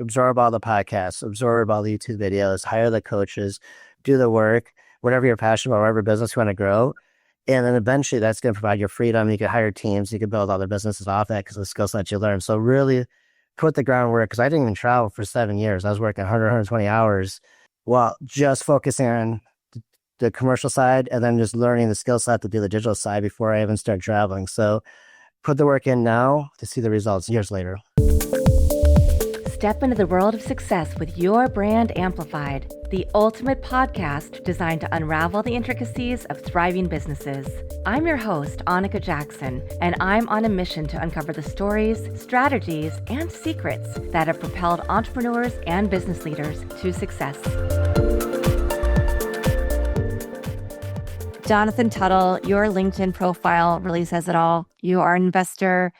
absorb all the podcasts, absorb all the YouTube videos, hire the coaches, do the work, whatever you're passionate about, whatever business you want to grow. And then eventually that's going to provide your freedom. You can hire teams, you can build other businesses off that because of the skill sets you learn. So really put the groundwork, because I didn't even travel for 7 years. I was working 100, 120 hours while just focusing on the commercial side and then just learning the skill set to do the digital side before I even start traveling. So put the work in now to see the results years later. Step into the world of success with your brand amplified, the ultimate podcast designed to unravel the intricacies of thriving businesses. I'm your host, Annika Jackson, and I'm on a mission to uncover the stories, strategies, and secrets that have propelled entrepreneurs and business leaders to success. Jonathan Tuttle, your LinkedIn profile really says it all. You are an investor.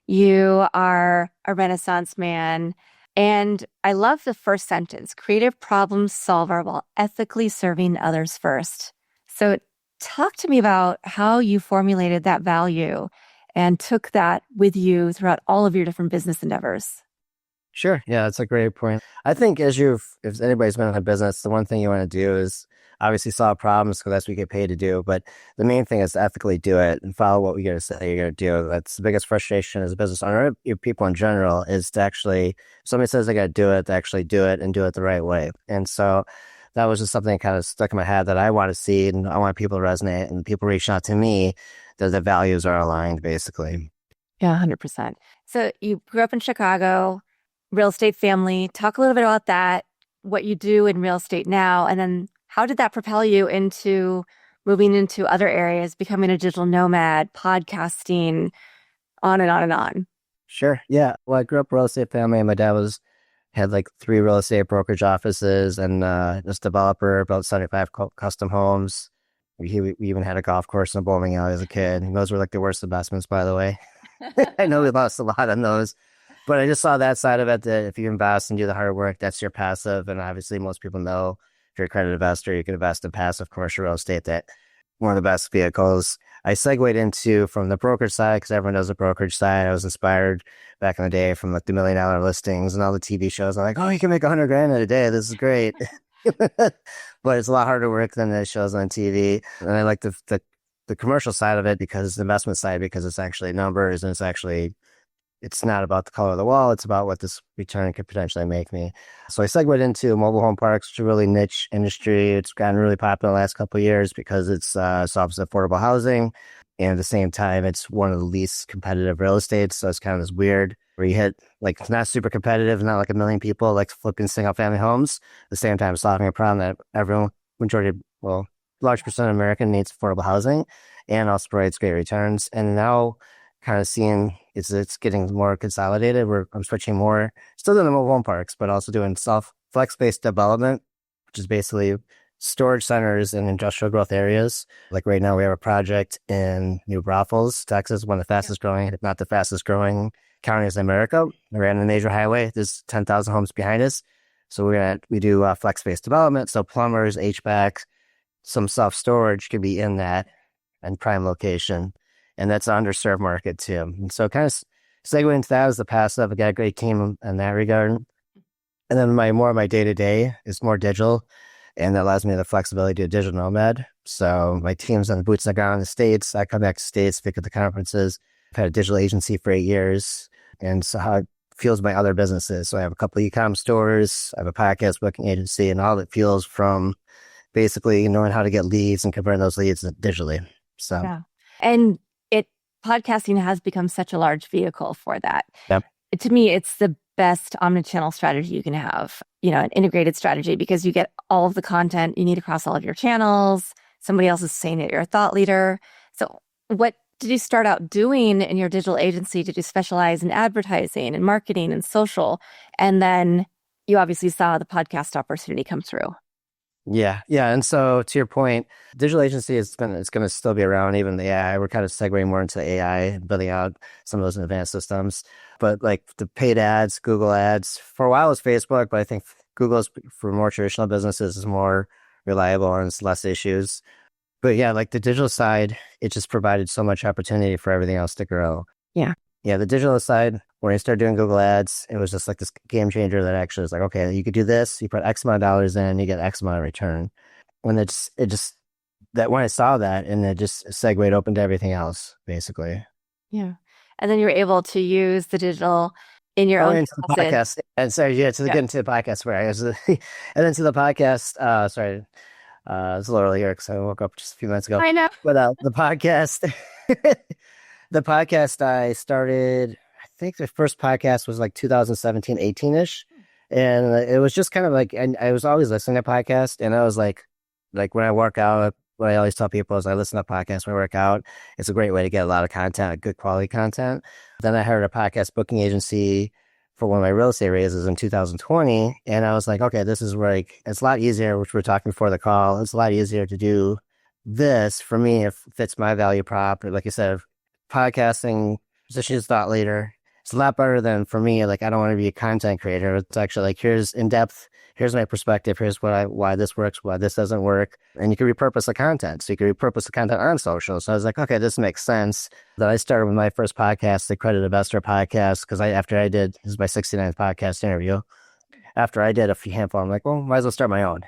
You are a Renaissance man. And I love the first sentence, creative problem solver while ethically serving others first. So talk to me about how you formulated that value and took that with you throughout all of your different business endeavors. Sure. Yeah, that's a great point. I think if anybody's been in a business, the one thing you want to do is obviously solve problems because that's what you get paid to do. But the main thing is to ethically do it and follow what you're going to say you're going to do. That's the biggest frustration as a business owner, people in general, is to actually, if somebody says they got to do it, to actually do it and do it the right way. And so that was just something that kind of stuck in my head that I want to see and I want people to resonate and people reach out to me that the values are aligned, basically. Yeah, 100%. So you grew up in Chicago, real estate family. Talk a little bit about that, what you do in real estate now, and then how did that propel you into moving into other areas, becoming a digital nomad, podcasting, on and on and on? Sure. Yeah. Well, I grew up a real estate family and my dad had like 3 real estate brokerage offices and this developer built 75 custom homes. We even had a golf course in a bowling alley as a kid. And those were like the worst investments, by the way. I know we lost a lot on those. But I just saw that side of it, that if you invest and do the hard work, that's your passive. And obviously most people know if you're a credit investor, you can invest in passive commercial real estate, that one of the best vehicles. I segued into from the brokerage side because everyone does the brokerage side. I was inspired back in the day from like the $1 million listings and all the TV shows. I'm like, oh, you can make $100,000 in a day. This is great. But it's a lot harder work than the shows on TV. And I like the commercial side of it because the investment side, because it's actually numbers and it's not about the color of the wall. It's about what this return could potentially make me. So I segued into mobile home parks, which is a really niche industry. It's gotten really popular the last couple of years because it solves affordable housing. And at the same time, it's one of the least competitive real estate. So it's kind of this weird where you hit, like, it's not super competitive, not like 1 million people like flipping single family homes. At the same time, solving a problem that large percent of American needs affordable housing and also provides great returns. And now kind of seeing it's getting more consolidated. I'm switching more, still doing the mobile home parks, but also doing flex-based development, which is basically storage centers in industrial growth areas. Like right now, we have a project in New Braunfels, Texas, one of the fastest growing, if not the fastest growing counties in America. We're on a major highway. There's 10,000 homes behind us. So we do flex-based development. So plumbers, HVAC, some self-storage could be in that and prime location. And that's an underserved market too. And so kind of segue into that as the passive. I got a great team in that regard. And then my day-to-day is more digital. And that allows me the flexibility to do digital nomad. So my team's on the boots on the ground in the States. I come back to the States, speak at the conferences. I've had a digital agency for 8 years. And so how it fuels my other businesses. So I have a couple of e-com stores. I have a podcast booking agency, and all it fuels from basically knowing how to get leads and converting those leads digitally. So, yeah. And podcasting has become such a large vehicle for that. Yep. To me, it's the best omnichannel strategy you can have, an integrated strategy, because you get all of the content you need across all of your channels. Somebody else is saying that you're a thought leader. So what did you start out doing in your digital agency? Did you specialize in advertising and marketing and social? And then you obviously saw the podcast opportunity come through. Yeah. And so to your point, digital agency it's going to still be around. Even the AI, we're kind of segueing more into AI, building out some of those advanced systems. But like the paid ads, Google ads, for a while it was Facebook, but I think Google's for more traditional businesses is more reliable and it's less issues. But yeah, like the digital side, it just provided so much opportunity for everything else to grow. Yeah. Yeah, the digital side, when I started doing Google Ads, it was just like this game changer that actually was like, okay, you could do this, you put X amount of dollars in, you get X amount of return. When it just that when I saw that, and it just segued open to everything else, basically. Yeah. And then you're able to use the digital in your Oh, own into the channels. podcast. And sorry, yeah, to Yeah. get into the podcast where I was, and then to the podcast. Sorry, it's a little early here because I woke up just a few minutes ago. I know. But the podcast, the podcast I started, I think the first podcast was like 2017, 18-ish. And it was just kind of like, and I was always listening to podcasts, and I was like when I work out, what I always tell people is I listen to podcasts when I work out. It's a great way to get a lot of content, good quality content. Then I hired a podcast booking agency for one of my real estate raises in 2020. And I was like, okay, this is where it's a lot easier, which we were talking before the call. It's a lot easier to do this for me if it fits my value prop. Like you said, podcasting, position as thought leader. It's a lot better than for me. Like, I don't want to be a content creator. It's actually like, here's in depth. Here's my perspective. Here's why this works, why this doesn't work. And you can repurpose the content. So you can repurpose the content on social. So I was like, okay, this makes sense. Then I started with my first podcast, the Credit Investor podcast, because this is my 69th podcast interview. After I did a few handful, I'm like, well, might as well start my own.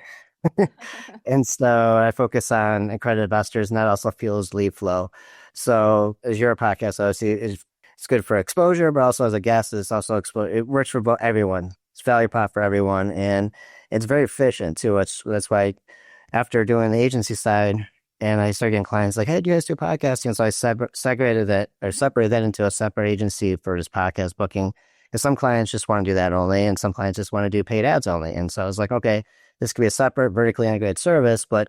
And so I focus on accredited investors, and that also fuels lead flow. So as your podcast, obviously, it's good for exposure, but also as a guest, it's also it works for everyone. It's value prop for everyone, and it's very efficient too. That's why after doing the agency side, and I started getting clients like, hey, do you guys do podcasting? So I separated that into a separate agency for just podcast booking. Because some clients just want to do that only, and some clients just want to do paid ads only. And so I was like, okay, this could be a separate vertically integrated service, but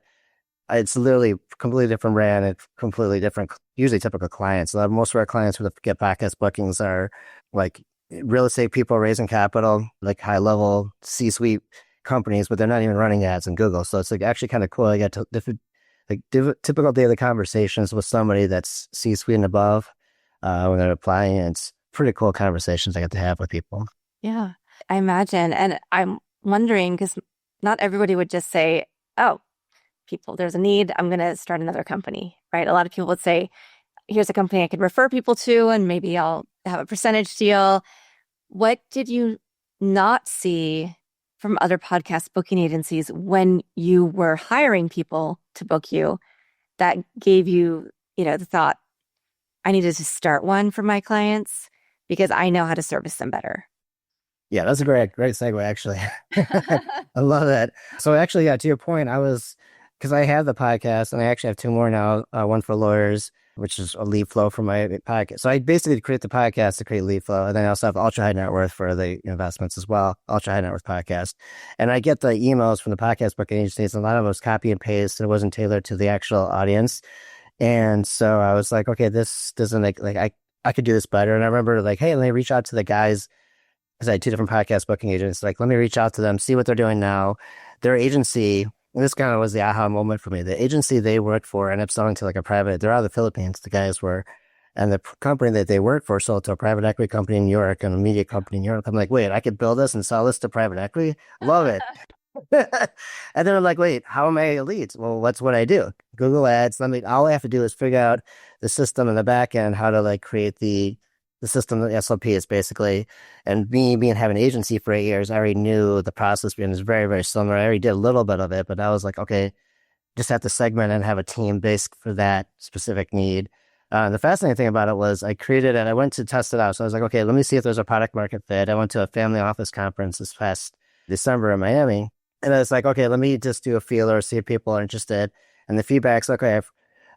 it's literally completely different brand and completely different, usually typical clients. Most of our clients who get podcast bookings are like real estate people raising capital, like high level C-suite companies, but they're not even running ads in Google. So it's like actually kind of cool. I get to typical daily conversations with somebody that's C-suite and above when they're applying. And it's pretty cool conversations I get to have with people. Yeah, I imagine. And I'm wondering, because not everybody would just say, oh, there's a need, I'm going to start another company, right? A lot of people would say, here's a company I could refer people to, and maybe I'll have a percentage deal. What did you not see from other podcast booking agencies when you were hiring people to book you that gave you, the thought, I needed to start one for my clients because I know how to service them better? Yeah, that's a great segue, actually. I love that. So actually, yeah, to your point, because I have the podcast, and I actually have two more now, one for lawyers, which is a lead flow for my podcast. So I basically create the podcast to create lead flow. And then I also have ultra high net worth for the investments as well, ultra high net worth podcast. And I get the emails from the podcast booking agencies, and a lot of it was copy and paste, and it wasn't tailored to the actual audience. And so I was like, okay, this doesn't I could do this better. And I remember like, hey, let me reach out to the guys, because I had two different podcast booking agents. Like, let me reach out to them, see what they're doing now. Their agency, and this kind of was the aha moment for me. The agency they worked for ended up selling to like they're out of the Philippines, the guys were, and the company that they worked for sold to a private equity company in New York and a media company in Europe. I'm like, wait, I could build this and sell this to private equity? Love it. And then I'm like, wait, how am I leads? Well, that's what I do. Google Ads. All I have to do is figure out the system in the back end, how to like create the system, the SOP is basically. And me being having an agency for 8 years, I already knew the process being is very, very similar. I already did a little bit of it, but I was like, okay, just have to segment and have a team based for that specific need. The fascinating thing about it was I created it. I went to test it out. So I was like, okay, let me see if there's a product market fit. I went to a family office conference this past December in Miami. And I was like, okay, let me just do a feeler, see if people are interested. And the feedback's okay.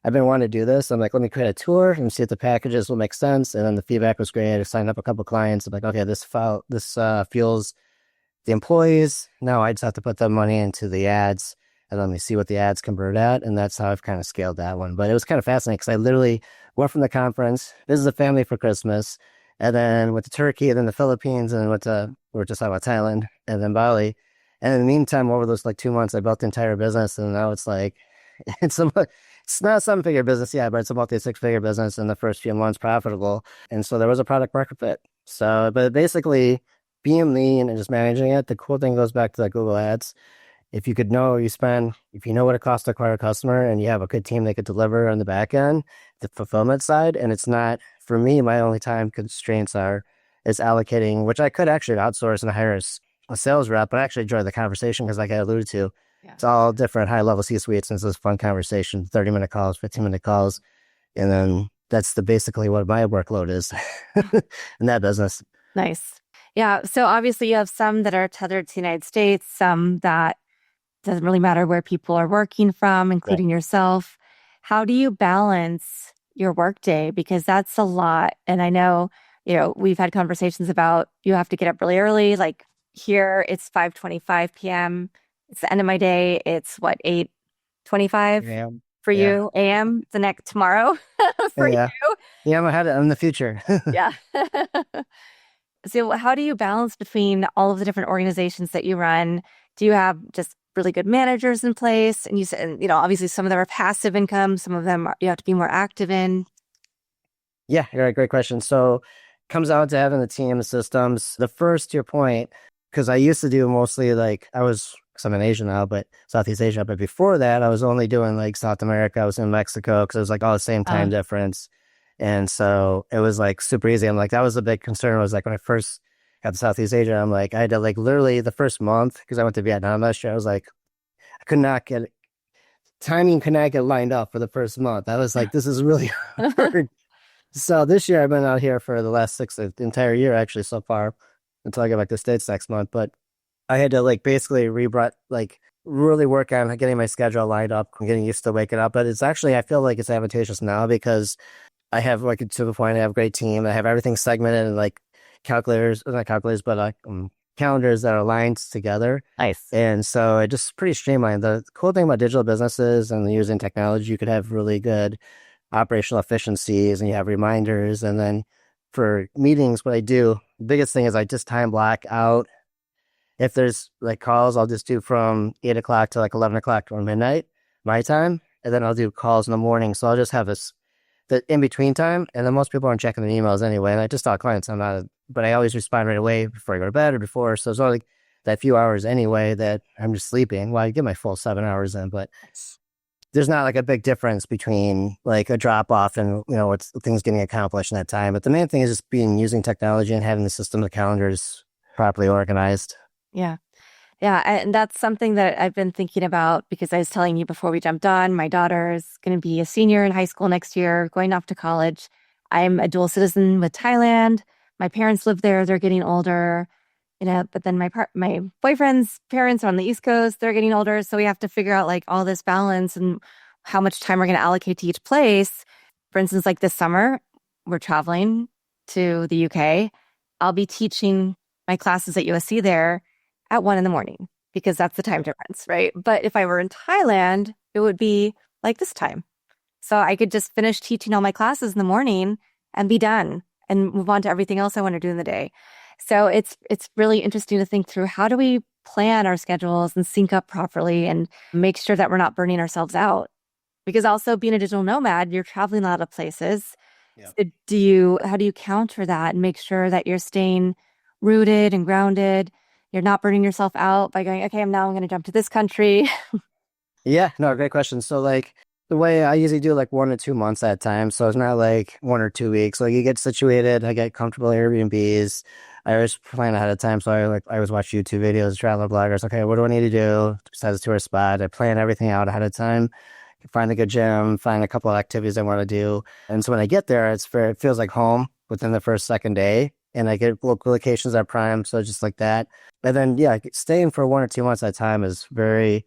I've been wanting to do this. I'm like, let me create a tour and see if the packages will make sense. And then the feedback was great. I signed up a couple clients. I'm like, okay, this fuels the employees. Now I just have to put the money into the ads, and let me see what the ads convert at. And that's how I've kind of scaled that one. But it was kind of fascinating because I literally went from the conference, visited the family for Christmas, and then went to Turkey, and then the Philippines, and we were just talking about Thailand, and then Bali. And in the meantime, over those like 2 months, I built the entire business. And now it's like, it's not a 7-figure business, yeah, but it's a multi-6-figure business in the first few months profitable. And so there was a product market fit. So, but basically being lean and just managing it, the cool thing goes back to the Google Ads. If you know what it costs to acquire a customer, and you have a good team that could deliver on the back end, the fulfillment side, and it's not, for me, my only time constraints are is allocating, which I could actually outsource and hire a sales rep, but I actually enjoy the conversation because, like I alluded to, Yeah. it's all different high level C suites, and it's this fun conversation, 30-minute calls, 15-minute calls. And then that's basically what my workload is in that business. Nice. Yeah. So obviously you have some that are tethered to the United States, some that doesn't really matter where people are working from, Right. including yourself. How do you balance your workday? Because that's a lot. And I know, we've had conversations about you have to get up really early. Like here, it's 5:25 p.m. It's the end of my day. It's what, 8:25 Yeah. for Yeah. you, a.m. the next tomorrow for you. Yeah. Yeah. I'm ahead in the future. Yeah. So how do you balance between all of the different organizations that you run? Do you have just really good managers in place? And you said, obviously some of them are passive income, some of them you have to be more active in. Yeah, you're right. Great question. So comes out to having the team systems. The first, to your point, because I used to do mostly like because I'm in Asia now, but Southeast Asia. But before that, I was only doing like South America. I was in Mexico because it was like all the same time difference. And so it was like super easy. I'm like, that was a big concern was like when I first got to Southeast Asia, I'm like, I had to like literally the first month, because I went to Vietnam last year, I was like, I could not get timing could not get lined up for the first month. I was like, this is really hard. So this year I've been out here for the last the entire year actually so far until I get back to the States next month. But I had to like basically really work on getting my schedule lined up and getting used to waking up. But it's actually, I feel like it's advantageous now because I have like to the point, I have a great team. I have everything segmented and like not calculators, but calendars that are aligned together. Nice. And so it just pretty streamlined. The cool thing about digital businesses and using technology, you could have really good operational efficiencies and you have reminders. And then for meetings, what I do, the biggest thing is I just time block out. If there's like calls, I'll just do from 8 o'clock to like 11 o'clock or midnight, my time. And then I'll do calls in the morning. So I'll just have the in between time. And then most people aren't checking their emails anyway. And I just tell clients but I always respond right away before I go to bed or before. So it's only like that few hours anyway that I'm just sleeping. Well, I get my full 7 hours in, but there's not like a big difference between like a drop off and, what's things getting accomplished in that time. But the main thing is just using technology and having the system, the calendars properly organized. Yeah. Yeah. And that's something that I've been thinking about because I was telling you before we jumped on, my daughter is going to be a senior in high school next year, going off to college. I'm a dual citizen with Thailand. My parents live there. They're getting older, but then my boyfriend's parents are on the East Coast. They're getting older. So we have to figure out like all this balance and how much time we're going to allocate to each place. For instance, like this summer, we're traveling to the UK. I'll be teaching my classes at USC there at 1 a.m. because that's the time difference, right? But if I were in Thailand, it would be like this time. So I could just finish teaching all my classes in the morning and be done and move on to everything else I want to do in the day. So it's really interesting to think through how do we plan our schedules and sync up properly and make sure that we're not burning ourselves out. Because also being a digital nomad, you're traveling a lot of places. Yeah. So how do you counter that and make sure that you're staying rooted and grounded? You're not burning yourself out by going, okay, I'm going to jump to this country. Yeah, no, great question. So like the way I usually do like 1 to 2 months at a time. So it's not like 1 or 2 weeks. Like you get situated, I get comfortable Airbnbs. I always plan ahead of time. So I always watch YouTube videos, travel bloggers. Okay, what do I need to do besides a tourist spot? I plan everything out ahead of time. Find a good gym, find a couple of activities I want to do. And so when I get there, it feels like home within the second day. And I get local locations at Prime. So just like that. And then, yeah, staying for 1 or 2 months at a time is a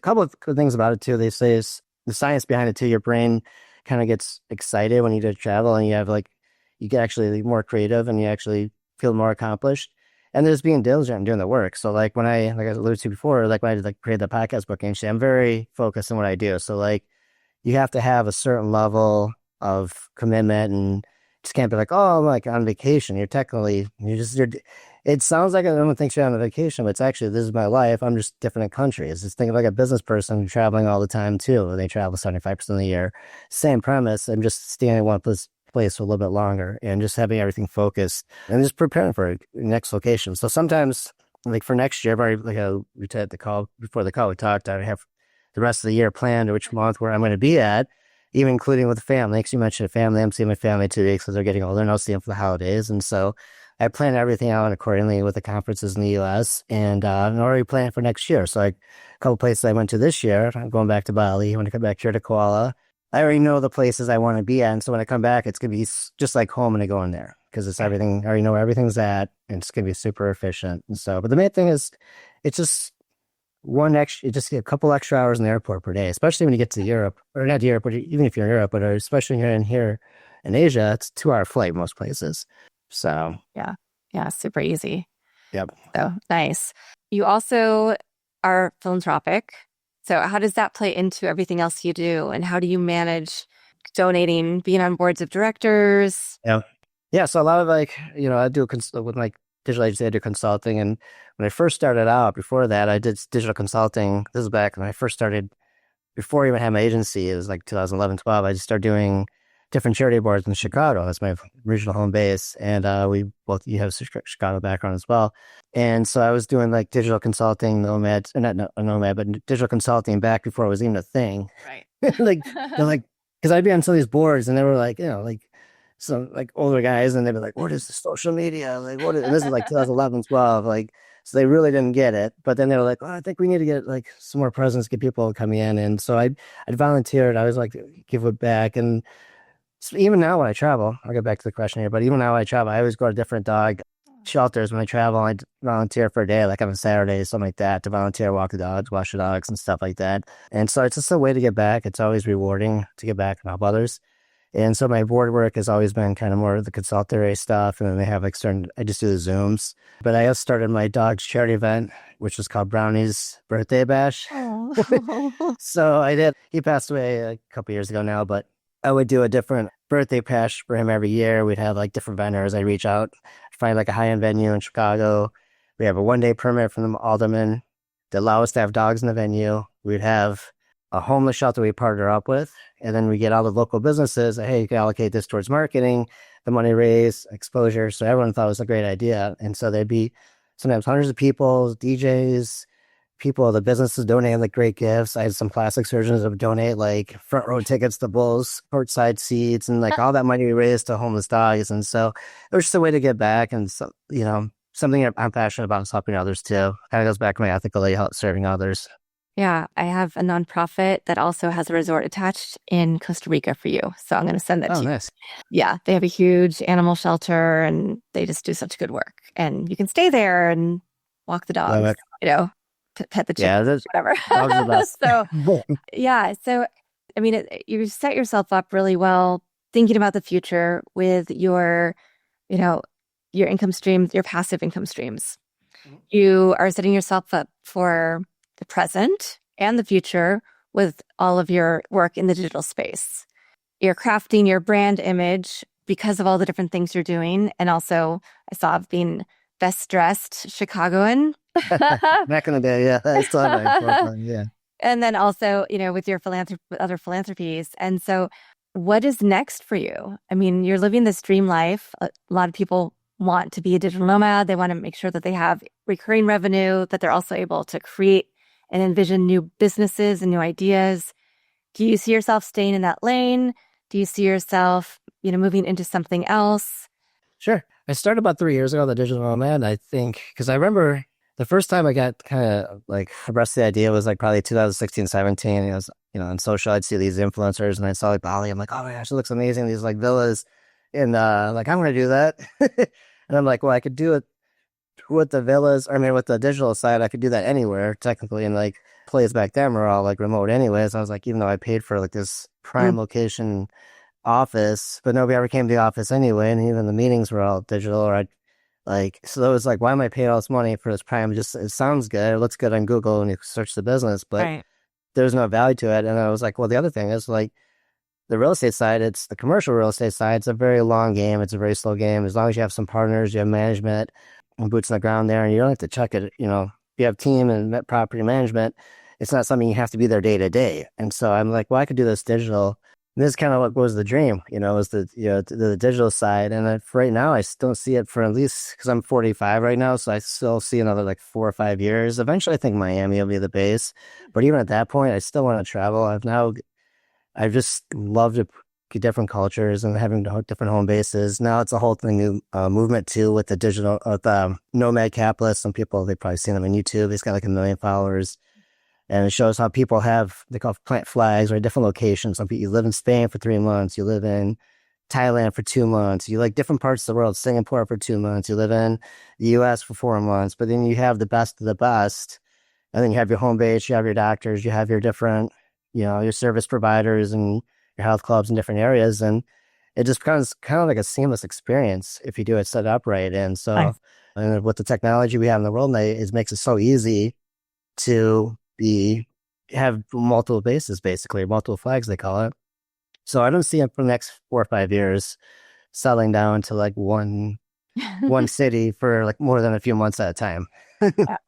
couple of good things about it too. They say is the science behind it too. Your brain kind of gets excited when you do travel and you get actually more creative and you actually feel more accomplished. And there's being diligent and doing the work. So like when like I alluded to before, like when I did like create the podcast booking, I'm very focused on what I do. So like you have to have a certain level of commitment and just can't be like, oh, I'm like on vacation. It sounds like everyone thinks you're on a vacation, but it's actually, this is my life. I'm just different countries. Just think of like a business person traveling all the time too. They travel 75% of the year. Same premise. I'm just staying in one place for a little bit longer and just having everything focused and just preparing for a next location. So sometimes like for next year, we had the call before the call, we talked, I have the rest of the year planned or which month where I'm going to be at, even including with the family. Because you mentioned a family, I'm seeing my family 2 weeks because they're getting older and I'll see them for the holidays. And so I plan everything out accordingly with the conferences in the US, and I'm already planning for next year. So like a couple places I went to this year, I'm going back to Bali. I want to come back here to Kuala. I already know the places I want to be at. And so when I come back, it's going to be just like home when I go in there because it's everything. I already know where everything's at, and it's going to be super efficient. And so, but the main thing is it's just just a couple extra hours in the airport per day, especially when you get to Europe, or not Europe, but even if you're in Europe, but especially here in Asia, it's a 2 hour flight most places. So yeah, super easy. yep. So nice. You also are philanthropic. So how does that play into everything else you do, and how do you manage donating, being on boards of directors? Yeah. So a lot of I do with my digital agency, I do consulting. And when I first started out, before that, I did digital consulting. This is back when I first started, before I even had my agency. It was like 2011, 12. I just started doing different charity boards in Chicago. That's my regional home base. And you have Chicago background as well. And so I was doing like digital consulting, not a nomad, but digital consulting back before it was even a thing. Right. They're like, because I'd be on some of these boards and they were like, some like older guys, and they'd be like, what is the social media? Like, what is, and this is like 2011, 12. Like, so they really didn't get it. But then they were like, oh, I think we need to get like some more presence, get people coming in. And so I'd volunteered. I was like, give it back. And so even now when I travel, I'll get back to the question here, but even now when I travel, I always go to different dog shelters when I travel. I volunteer for a day, like on a Saturday, something like that, to volunteer, walk the dogs, wash the dogs and stuff like that. And so it's just a way to get back. It's always rewarding to get back and help others. And so my board work has always been kind of more of the consultancy stuff. And then they have like I just do the Zooms. But I also started my dog's charity event, which was called Brownie's Birthday Bash. Oh. So I did. He passed away a couple years ago now, but I would do a different birthday bash for him every year. We'd have like different vendors. I reach out, find like a high-end venue in Chicago. We have a 1-day permit from the alderman that allow us to have dogs in the venue. We'd have a homeless shelter we partner up with, and then we get all the local businesses. Hey, you can allocate this towards marketing, the money raised, exposure. So everyone thought it was a great idea. And so there'd be sometimes hundreds of people, DJs, people, the businesses donating like great gifts. I had some plastic surgeons that would donate like front row tickets to Bulls, courtside seats, and like all that money we raised to homeless dogs. And so it was just a way to get back. And so, something I'm passionate about is helping others too. Kind of goes back to my ethically serving others. Yeah, I have a nonprofit that also has a resort attached in Costa Rica for you. So I'm going to send that to you. Nice. Yeah, they have a huge animal shelter and they just do such good work. And you can stay there and walk the dogs, pet the chickens, whatever. Dogs are the best. So, yeah. So, I mean, you set yourself up really well thinking about the future with your income streams, your passive income streams. Mm-hmm. You are setting yourself up for the present and the future with all of your work in the digital space. You're crafting your brand image because of all the different things you're doing. And also, I saw being best dressed Chicagoan. Back in the day, yeah. I still have my profile, yeah. And then also, with your other philanthropies. And so what is next for you? I mean, you're living this dream life. A lot of people want to be a digital nomad. They want to make sure that they have recurring revenue, that they're also able to create and envision new businesses and new ideas. Do you see yourself staying in that lane? Do you see yourself, moving into something else? Sure. I started about 3 years ago, the digital nomad, I think, because I remember the first time I got kind of like abreast of the idea was like probably 2016, 17. I was, on social, I'd see these influencers and I saw like Bali. I'm like, oh my gosh, it looks amazing. These like villas. And like, I'm going to do that. And I'm like, well, I could do it with the villas, with the digital side, I could do that anywhere technically. And like plays back then were all like remote anyways. I was like, even though I paid for like this prime location office, but nobody ever came to the office anyway. And even the meetings were all digital so it was like, why am I paying all this money for this prime? It sounds good. It looks good on Google and you search the business, but there's no value to it. And I was like, well, the other thing is like the real estate side, it's the commercial real estate side. It's a very long game. It's a very slow game. As long as you have some partners, you have management, boots on the ground there, and you don't have to check it. You have team and property management. It's not something you have to be there day to day. And so I'm like, well, I could do this digital. And this is kind of what was the dream, was the digital side. And for right now, I still see it for at least, because I'm 45 right now, so I still see another like 4 or 5 years. Eventually, I think Miami will be the base. But even at that point, I still want to travel. I've just loved it. different cultures and having different home bases. Now it's a whole thing, new movement too with the digital, the nomad capitalist. Some people, they've probably seen him on YouTube. He's got like 1 million followers. And it shows how people have, they call plant flags or different locations. Some people, you live in Spain for 3 months, you live in Thailand for 2 months, you like different parts of the world, Singapore for 2 months, you live in the US for 4 months, but then you have the best of the best. And then you have your home base, you have your doctors, you have your different, your service providers and your health clubs in different areas. And it just becomes kind of like a seamless experience if you do it set up right. And so, Nice. and with the technology we have in the world now, it makes it so easy to have multiple bases, basically, or multiple flags, they call it. So I don't see it for the next 4 or 5 years settling down to like one city for like more than a few months at a time. Yeah.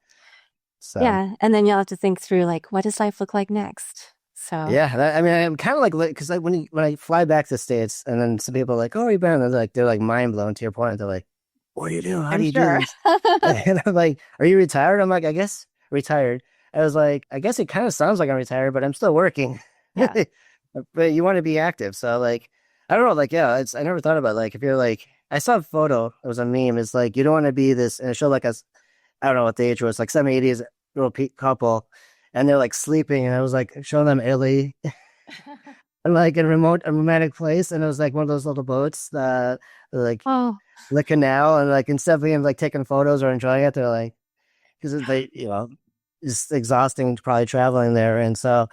So Yeah. And then you'll have to think through like, what does life look like next? So yeah, I mean, I'm kind of like, because when I fly back to the States, and then some people are like, "Oh, you been?" And they're like mind blown to your point. They're like, "What do you do? How do I'm you do sure. this?" And I'm like, "Are you retired?" I'm like, "I guess retired." I was like, "I guess it kind of sounds like I'm retired, but I'm still working." Yeah. But you want to be active, so like, I don't know, like, yeah, I never thought about like if you're like, I saw a photo, it was a meme. It's like you don't want to be this, and it showed like us, I don't know what the age was, like 70s little couple, and they're like sleeping, and I was like showing them Italy, and like in a romantic place, and it was like one of those little boats that like Oh, the canal, and like instead of being like taking photos or enjoying it, they're like, because they, it's exhausting probably traveling there, and so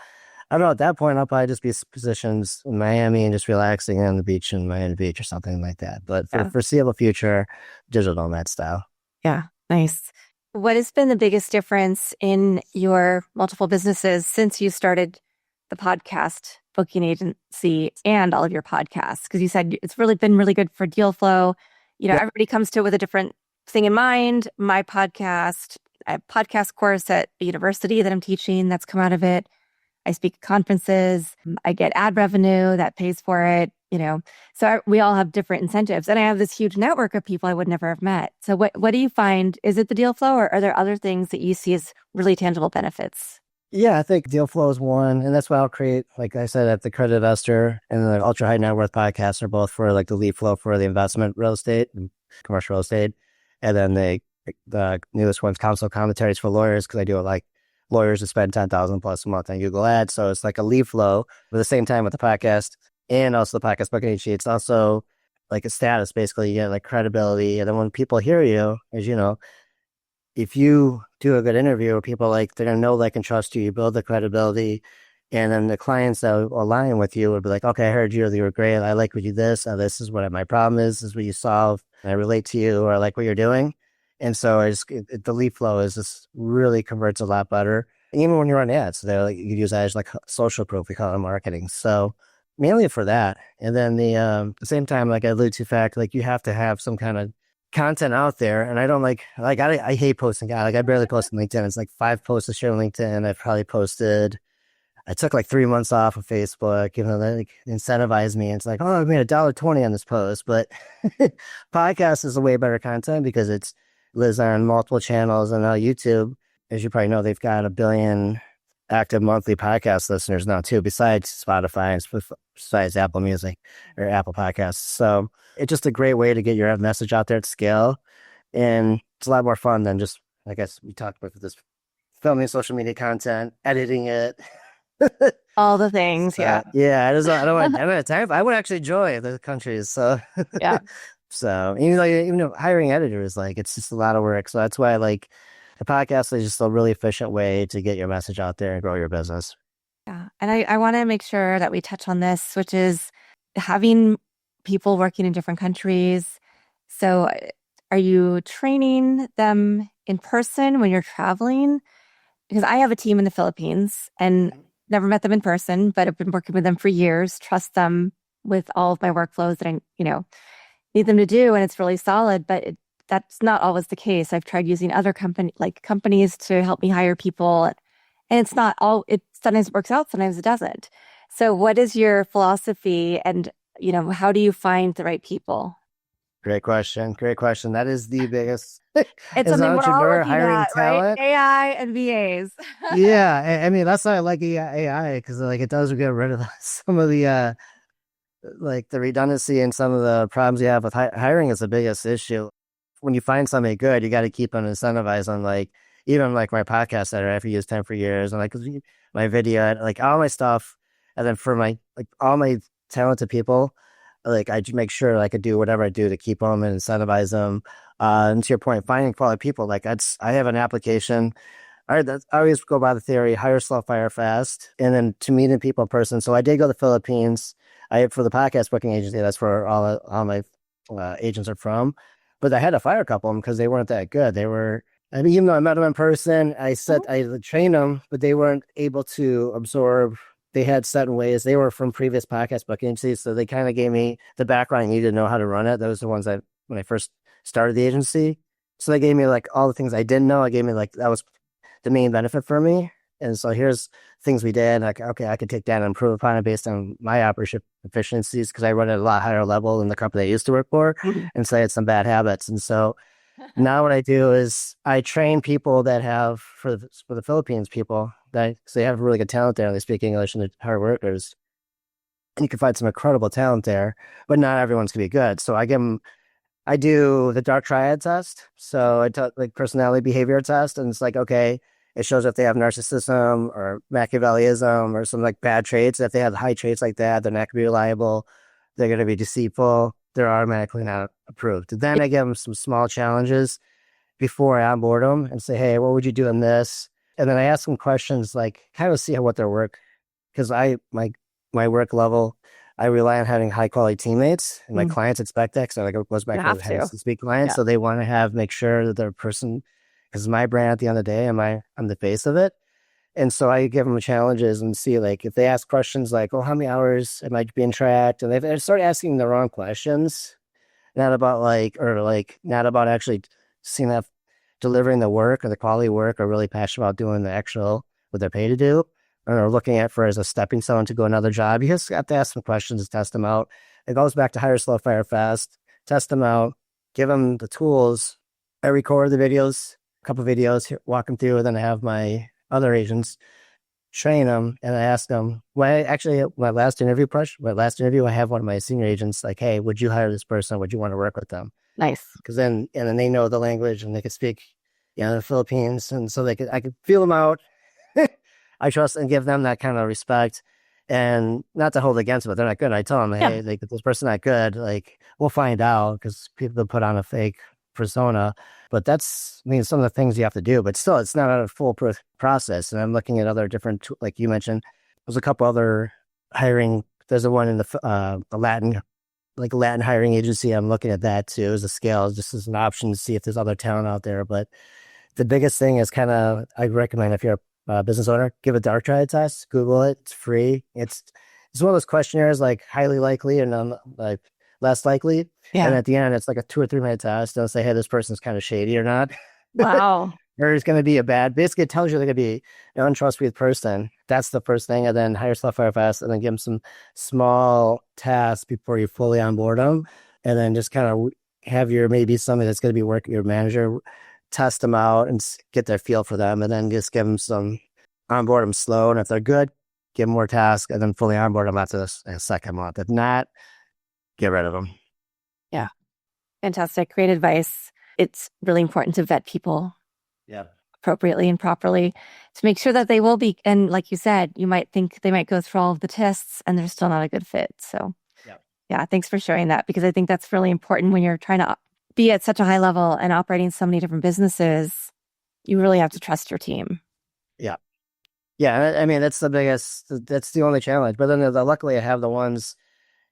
I don't know. At that point, I'll probably just be positioned in Miami and just relaxing on the beach in Miami Beach or something like that. But for yeah. foreseeable future, digital nomad style. Yeah. Nice. What has been the biggest difference in your multiple businesses since you started the podcast booking agency and all of your podcasts? Because you said it's really been really good for deal flow. Yeah. Everybody comes to it with a different thing in mind. My podcast, I have a podcast course at a university that I'm teaching that's come out of it. I speak at conferences. I get ad revenue that pays for it, So we all have different incentives. And I have this huge network of people I would never have met. So what do you find? Is it the deal flow, or are there other things that you see as really tangible benefits? Yeah, I think deal flow is one. And that's why I'll create, like I said, at the Credit Investor and the Ultra High Net Worth podcast are both for like the lead flow for the investment real estate and commercial real estate. And then the newest one's counsel commentaries for lawyers, because I do it like lawyers to spend 10,000 plus a month on Google Ads. So it's like a lead flow, but at the same time with the podcast and also the podcast booking agency, it's also like a status. Basically, you get like credibility. And then when people hear you, as you know, if you do a good interview, people like, they're going to know, like, and trust you. You build the credibility. And then the clients that align with you would be like, okay, I heard you were great. I like what you this. This is what my problem is. This is what you solve. And I relate to you, or I like what you're doing. And so the lead flow is just really converts a lot better. And even when you run ads, they're like, you can use that as like social proof, we call it marketing. So mainly for that. And then the same time, like I alluded to, fact, like you have to have some kind of content out there. And I don't I hate posting. I barely post on LinkedIn. It's like 5 posts to share on LinkedIn. I took like 3 months off of Facebook, they like incentivized me. It's like, oh, I made $1.20 on this post. But podcast is a way better content because it lives on multiple channels. And now YouTube, as you probably know, they've got 1 billion active monthly podcast listeners now too, besides Spotify and besides Apple Music or Apple Podcasts. So it's just a great way to get your message out there at scale. And it's a lot more fun than just, I guess we talked about this, filming social media content, editing it. All the things. Yeah. Yeah. I don't have time. I would actually enjoy the countries. So, Yeah. so even though hiring editors, like, it's just a lot of work. So that's why like the podcast is just a really efficient way to get your message out there and grow your business. Yeah. And I want to make sure that we touch on this, which is having people working in different countries. So are you training them in person when you're traveling? Because I have a team in the Philippines and never met them in person, but I've been working with them for years, trust them with all of my workflows that I, need them to do. And it's really solid, but that's not always the case. I've tried using other companies to help me hire people. And it's not it sometimes works out, sometimes it doesn't. So what is your philosophy, and, how do you find the right people? Great question. That is the biggest. It's as something an we're all entrepreneur, looking hiring at, talent. right? AI and VAs. Yeah. I mean, that's why I like AI, because like it does get rid of some of the like the redundancy and some of the problems you have with hiring is the biggest issue. When you find somebody good, you got to keep them incentivized on like, even like my podcast editor, I've used 10 for years, and like my video, like all my stuff. And then for my, like all my talented people, like I make sure I could do whatever I do to keep them and incentivize them. And to your point, finding quality people, like I have an application. I always go by the theory, hire slow, fire fast, and then to meeting people in person. So I did go to the Philippines. For the podcast booking agency, that's where all my agents are from. But I had to fire a couple of them because they weren't that good. They were, I mean, even though I met them in person, I trained them, but they weren't able to absorb. They had certain ways. They were from previous podcast booking agencies, so they kind of gave me the background I needed to know how to run it. Those are the ones that when I first started the agency. So they gave me like all the things I didn't know. I gave me like that was the main benefit for me. And so here's things we did. Like, okay, I could take that and improve upon it based on my operation efficiencies because I run at a lot higher level than the company I used to work for. And so I had some bad habits. And so now what I do is I train people that have, for the Philippines people, that so they have really good talent there. They speak English and they're hard workers. And you can find some incredible talent there, but not everyone's going to be good. So I do the dark triad test. So I taught like personality behavior test. And it's like, okay, it shows if they have narcissism or Machiavellism or some like bad traits. If they have high traits like that, they're not going to be reliable. They're going to be deceitful. They're automatically not approved. Then I give them some small challenges before I onboard them and say, hey, what would you do in this? And then I ask them questions like kind of see what their work, because my work level, I rely on having high quality teammates, and my clients expect that. So like it goes back to having to speak clients. Yeah. So they want to make sure that their person, because my brand at the end of the day, I'm the face of it. And so I give them challenges and see like if they ask questions like, "Oh, how many hours am I being tracked?" And they start asking the wrong questions, not about not about actually seeing that delivering the work or the quality work, or really passionate about doing the actual what they're paid to do, or looking at for as a stepping stone to go another job. You just have to ask some questions to test them out. It goes back to hire slow, fire fast. Test them out, give them the tools. I record the videos, a couple of videos, walk them through, and then I have my other agents train them, and I ask them. My last interview, I have one of my senior agents like, "Hey, would you hire this person? Would you want to work with them?" Nice, because then they know the language and they could speak, the Philippines, and so I could feel them out. I trust and give them that kind of respect, and not to hold against them, but they're not good. I tell them, hey, like if this person's not good, like we'll find out because people put on a fake persona. But that's, some of the things you have to do. But still, it's not a foolproof process. And I'm looking at other different, like you mentioned, there's a couple other hiring. There's a one in the Latin hiring agency. I'm looking at that too as a scale, just as an option to see if there's other talent out there. But the biggest thing is I recommend if you're a business owner, give a dark triad test, Google it. It's free. It's one of those questionnaires like highly likely and like less likely. Yeah. And at the end, it's like a 2 or 3 minute test. They'll say, hey, this person's kind of shady or not. Wow. Or it's going to be basically it tells you they're going to be an untrustworthy person. That's the first thing. And then hire slow, fire fast, and then give them some small tasks before you fully onboard them. And then just kind of have maybe somebody that's going to be working, your manager, test them out and get their feel for them. And then just give them onboard them slow. And if they're good, give them more tasks and then fully onboard them after the second month. If not, get rid of them. Yeah. Fantastic. Great advice. It's really important to vet people appropriately and properly to make sure that they will be. And like you said, you might think they might go through all of the tests and they're still not a good fit. So yeah, thanks for sharing that, because I think that's really important when you're trying to be at such a high level and operating so many different businesses. You really have to trust your team. Yeah. Yeah. I mean, that's the only challenge. But then luckily I have the ones,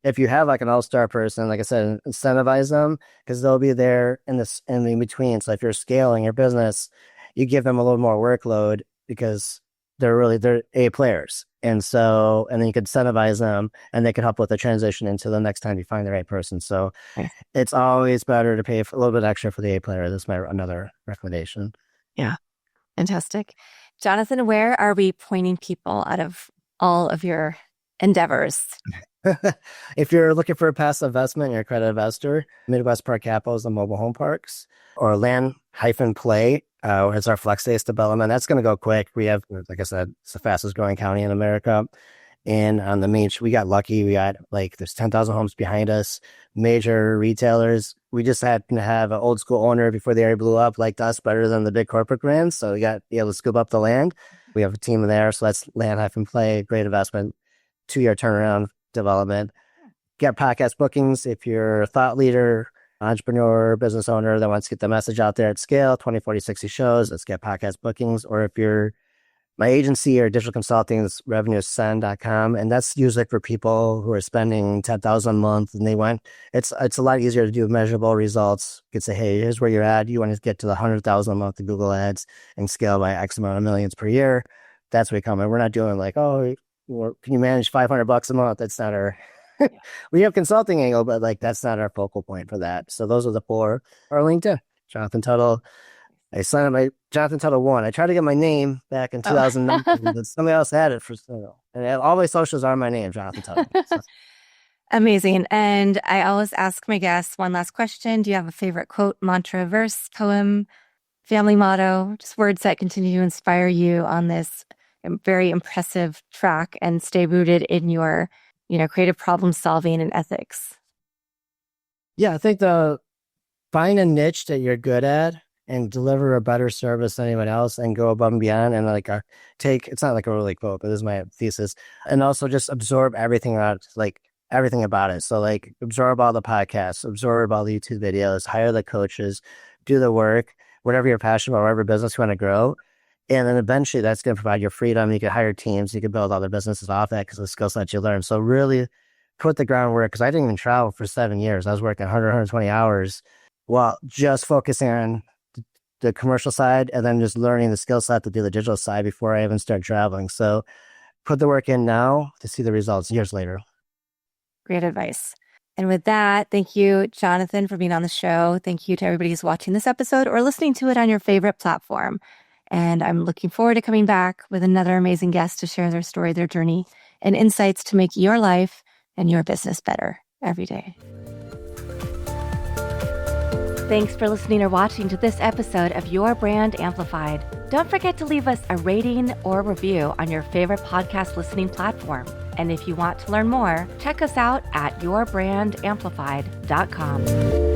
if you have like an all-star person, like I said, incentivize them because they'll be there in between. So if you're scaling your business, you give them a little more workload because they're A players. And then you can incentivize them and they can help with the transition into the next time you find the right person. So It's always better to pay a little bit extra for the A player. That's another recommendation. Yeah. Fantastic. Jonathan, where are we pointing people out of all of your endeavors? If you're looking for a passive investment, you're a credit investor, Midwest Park Capital is the mobile home parks, or Land-Play is our flex-based development. That's going to go quick. We have, like I said, it's the fastest growing county in America. And on the main, we got lucky. We got like there's 10,000 homes behind us, major retailers. We just happened to have an old school owner before the area blew up, liked us better than the big corporate brands. So we got able to scoop up the land. We have a team there. So that's land, hyphen play, great investment, 2-year turnaround development. Get podcast bookings if you're a thought leader, entrepreneur, business owner that wants to get the message out there at scale, 20, 40, 60 shows. Let's get podcast bookings. Or if you're my agency or digital consulting, is revenuesend.com. And that's usually for people who are spending $10,000 a month and they want, it's a lot easier to do measurable results. You could say, hey, here's where you're at. You want to get to the 100,000 a month in Google ads and scale by X amount of millions per year. That's where we come in. We're not doing like, oh, can you manage $500 a month? That's not our, we have consulting angle, but like, that's not our focal point for that. So those are the 4. Or LinkedIn, Jonathan Tuttle. I signed up my Jonathan Tuttle 1. I tried to get my name back in 2009, but somebody else had it for sale. And all my socials are my name, Jonathan Tuttle. So. Amazing. And I always ask my guests one last question. Do you have a favorite quote, mantra, verse, poem, family motto, just words that continue to inspire you on this very impressive track and stay rooted in your, creative problem solving and ethics? Yeah, I think find a niche that you're good at and deliver a better service than anyone else and go above and beyond and it's not like a really quote, but this is my thesis. And also just absorb everything about it. So like absorb all the podcasts, absorb all the YouTube videos, hire the coaches, do the work, whatever you're passionate about, whatever business you want to grow. And then eventually that's going to provide your freedom. You can hire teams, you can build other businesses off that because the skill set you learn. So really put the groundwork, because I didn't even travel for 7 years. I was working 100, 120 hours while just focusing on the commercial side and then just learning the skill set to do the digital side before I even start traveling. So put the work in now to see the results years later. Great advice. And with that, thank you, Jonathan, for being on the show. Thank you to everybody who's watching this episode or listening to it on your favorite platform. And I'm looking forward to coming back with another amazing guest to share their story, their journey, and insights to make your life and your business better every day. Thanks for listening or watching to this episode of Your Brand Amplified. Don't forget to leave us a rating or review on your favorite podcast listening platform. And if you want to learn more, check us out at yourbrandamplified.com.